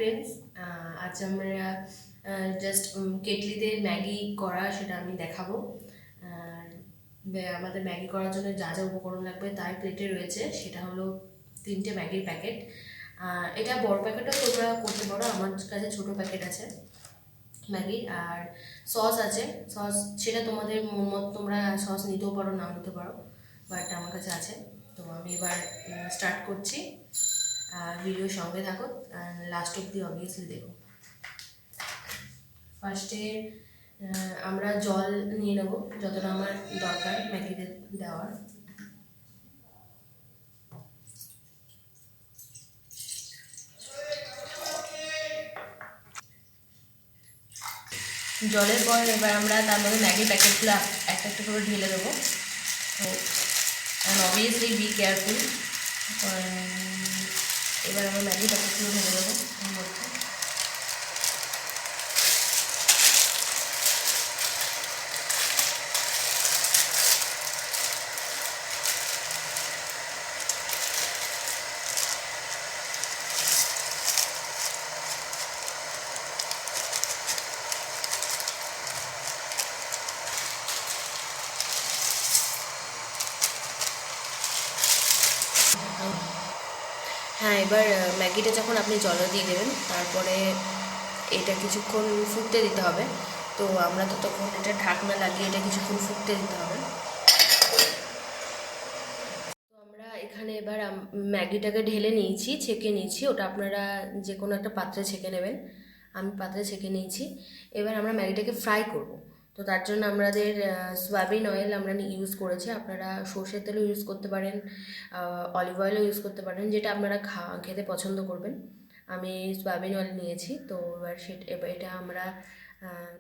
Friends, আজ আমরা just কেটলিতে Maggi করা সেটা আমি দেখাবো। আর আমাদের ম্যাগি করার জন্য যা যা উপকরণ লাগবে তাই প্লেটে রয়েছে, সেটা হলো 3টে ম্যাগির প্যাকেট। এটা বড় প্যাকেটও তোমরা করতে পারো, আমার কাছে ছোট প্যাকেট আছে ম্যাগির। আর সস আছে, সস সেটা তোমাদের মন মত, তোমরা সস নিতেও পারো নাও নিতে পারো, বাট আমার কাছে আছে। তো আমি এবার স্টার্ট করছি, ভিডিওর সঙ্গে থাকো, লাস্ট অব্দি অবভিয়াসলি দেখো। ফার্স্টে আমরা জল নিয়ে নেবো যতটা আমার দরকার ম্যাগিতে দেওয়ার। জলের পর এবার আমরা তার মধ্যে ম্যাগির প্যাকেটগুলো একটা একটা করে ঢেলে দেবো। তো অবভিয়াসলি বি কেয়ারফুল। এবার আমরা ম্যাগির প্যাকেটগুলো ঢেলে দেবো এর মধ্যে। হ্যাঁ, এবার ম্যাগিটা যখন আপনি জলে দিয়ে দেবেন, তারপরে এটা কিছুক্ষণ ফুটতে দিতে হবে। তো আমরা ততক্ষণ এটা ঢাকনা লাগিয়ে এটা কিছুক্ষণ ফুটতে দিতে হবে। তো আমরা এখানে এবার ম্যাগিটাকে ঢেলে নিয়েছি, ছেঁকে নিয়েছি। ওটা আপনারা যে কোনো একটা পাত্রে ছেঁকে নেবেন, আমি পাত্রে ছেঁকে নিয়েছি। এবার আমরা ম্যাগিটাকে ফ্রাই করব। তো তার জন্য আমাদের সয়াবিন অয়েল আমরা ইউজ করেছি। আপনারা সর্ষের তেলও ইউজ করতে পারেন, অলিভ অয়েলও ইউজ করতে পারেন, যেটা আপনারা খেতে পছন্দ করবেন। আমি সয়াবিন অয়েল নিয়েছি। তো এবার এটা আমরা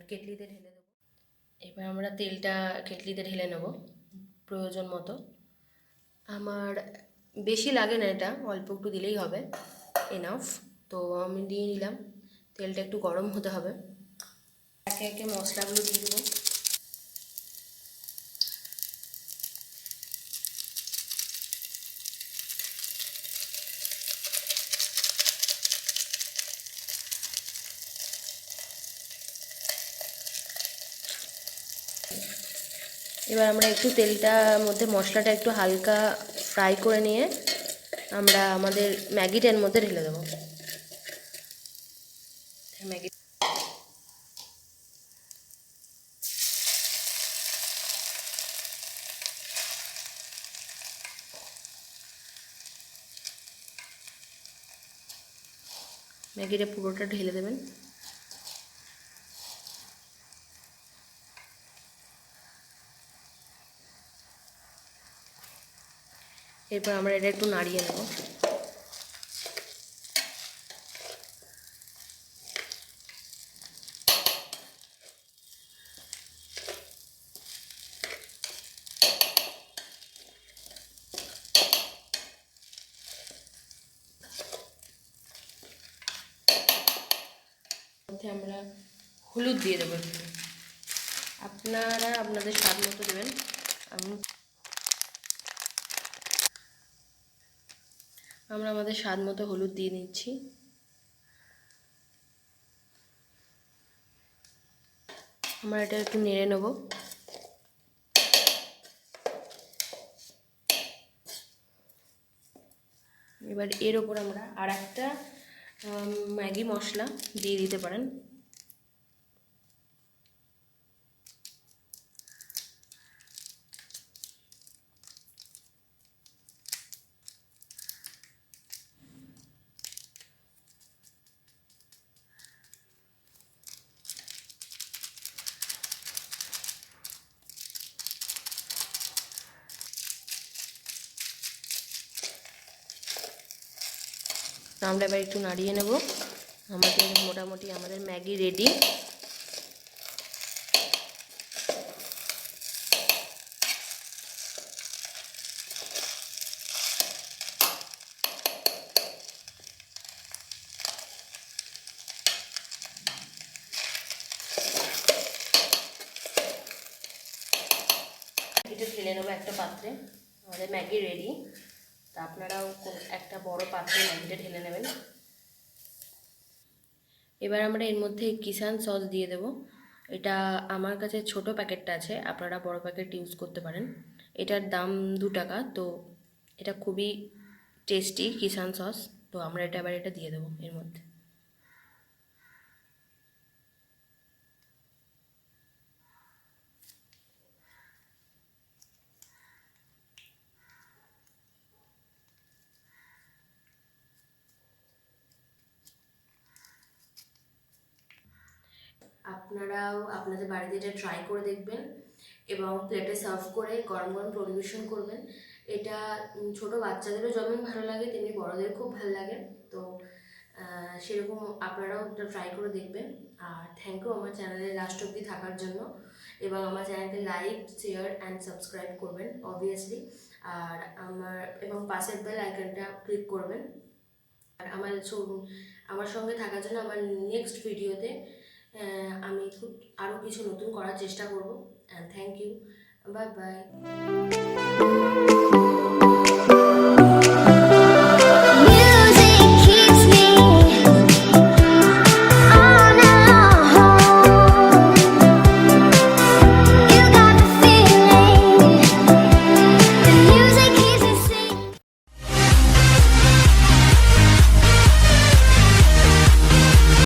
কেটলিতে ঢেলে দেবো। এবার আমরা তেলটা কেটলিতে ঢেলে নেব প্রয়োজন মতো। আমার বেশি লাগে না, এটা অল্প একটু দিলেই হবে, এনাফ। তো আমি দিয়ে নিলাম। তেলটা একটু গরম হতে হবে। একে একে মশলাগুলো দিয়ে দেবো। এবার আমরা একটু তেলটার মধ্যে মশলাটা একটু হালকা ফ্রাই করে নিয়ে আমরা আমাদের ম্যাগিটার মধ্যে ঢেলে দেবো। ম্যাগি ম্যাগিটা পুরোটা ঢেলে দেবেন। এরপর আমরা এটা একটু নাড়িয়ে নেব। মধ্যে আমরা হলুদ দিয়ে দেবো একটু, আপনারা আপনাদের স্বাদ মতো দেবেন। আমরা আমাদের স্বাদ মতো হলুদ দিয়ে নিচ্ছি। আমরা এটা একটু নেড়ে নেব। এবার এর ওপর আমরা আর একটা ম্যাগি মশলা দিয়ে দিতে পারেন। আমরা এবার একটু নাড়িয়ে নেব। আমাদের মোটামুটি আমাদের ম্যাগি রেডি। এটা ঢেলে নেবো একটা পাত্রে। আমাদের ম্যাগি রেডি। তা আপনারাও একটা বড় পাত্রে ম্যাগিটা ঢেলে নেবেন। এবার আমরা এর মধ্যে কিষান সস দিয়ে দেবো। এটা আমার কাছে ছোট প্যাকেটটা আছে, আপনারা বড় প্যাকেট ইউজ করতে পারেন। এটার দাম 2 টাকা। তো এটা খুবই টেস্টি কিষান সস। তো আমরা এটা দিয়ে দেবো এর মধ্যে। আপনারাও আপনাদের বাড়িতে এটা ট্রাই করে দেখবেন এবং প্লেটে সার্ভ করে গরম গরম পরিবেশন করবেন। এটা ছোট বাচ্চাদেরও যেমন ভালো লাগে তেমনি বড়দের খুব ভালো লাগে। তো সেরকম আপনারাও এটা ট্রাই করে দেখবেন। আর থ্যাংক ইউ আমার চ্যানেলে লাস্ট অব্দি থাকার জন্য, এবং আমার চ্যানেলকে লাইক, শেয়ার অ্যান্ড সাবস্ক্রাইব করবেন অবভিয়াসলি। আর এবং পাশের বেল আইকনটা ক্লিক করবেন। আর আমার সঙ্গে থাকার জন্য আমার নেক্সট ভিডিওতে আমি আরও কিছু নতুন করার চেষ্টা করব। And thank you, bye by.